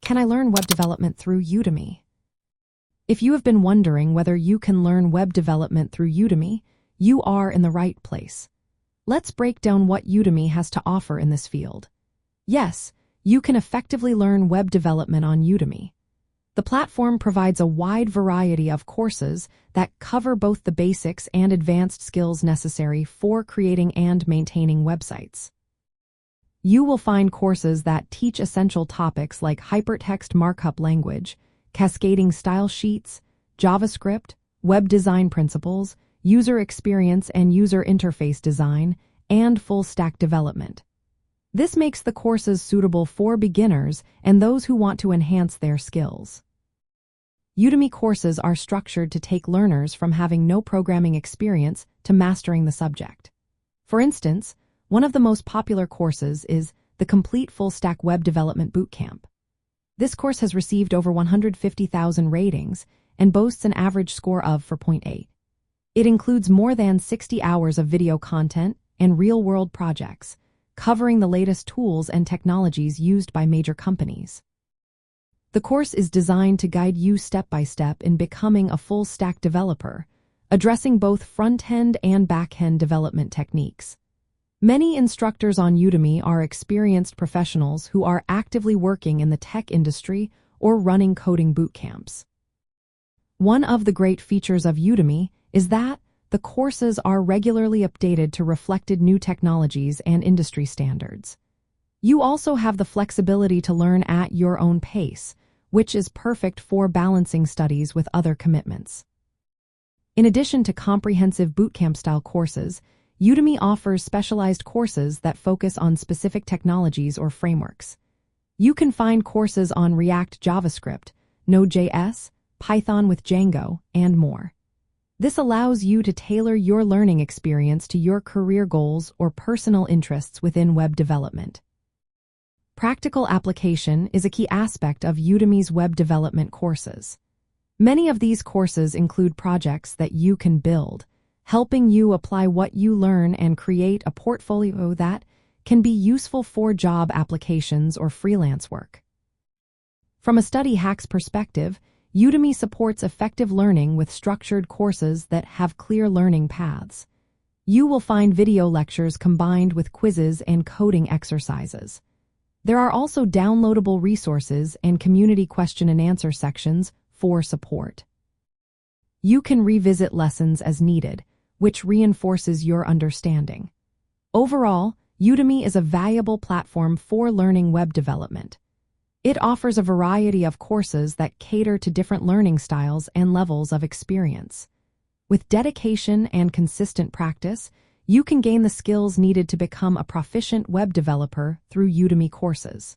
Can I learn web development through Udemy? If you have been wondering whether you can learn web development through Udemy, you are in the right place. Let's break down what Udemy has to offer in this field. Yes, you can effectively learn web development on Udemy. The platform provides a wide variety of courses that cover both the basics and advanced skills necessary for creating and maintaining websites. You will find courses that teach essential topics like hypertext markup language, cascading style sheets, JavaScript, web design principles, user experience and user interface design, and full-stack development. This makes the courses suitable for beginners and those who want to enhance their skills. Udemy courses are structured to take learners from having no programming experience to mastering the subject. For instance, one of the most popular courses is the Complete Full-Stack Web Development Bootcamp. This course has received over 150,000 ratings and boasts an average score of 4.8. It includes more than 60 hours of video content and real-world projects, covering the latest tools and technologies used by major companies. The course is designed to guide you step-by-step in becoming a full-stack developer, addressing both front-end and back-end development techniques. Many instructors on Udemy are experienced professionals who are actively working in the tech industry or running coding boot camps. One of the great features of Udemy is that the courses are regularly updated to reflect new technologies and industry standards. You also have the flexibility to learn at your own pace, which is perfect for balancing studies with other commitments. In addition to comprehensive bootcamp-style courses, Udemy offers specialized courses that focus on specific technologies or frameworks. You can find courses on React JavaScript, Node.js, Python with Django, and more. This allows you to tailor your learning experience to your career goals or personal interests within web development. Practical application is a key aspect of Udemy's web development courses. Many of these courses include projects that you can build, helping you apply what you learn and create a portfolio that can be useful for job applications or freelance work. From a study hacks perspective, Udemy supports effective learning with structured courses that have clear learning paths. You will find video lectures combined with quizzes and coding exercises. There are also downloadable resources and community question and answer sections for support. You can revisit lessons as needed, which reinforces your understanding. Overall, Udemy is a valuable platform for learning web development. It offers a variety of courses that cater to different learning styles and levels of experience. With dedication and consistent practice, you can gain the skills needed to become a proficient web developer through Udemy courses.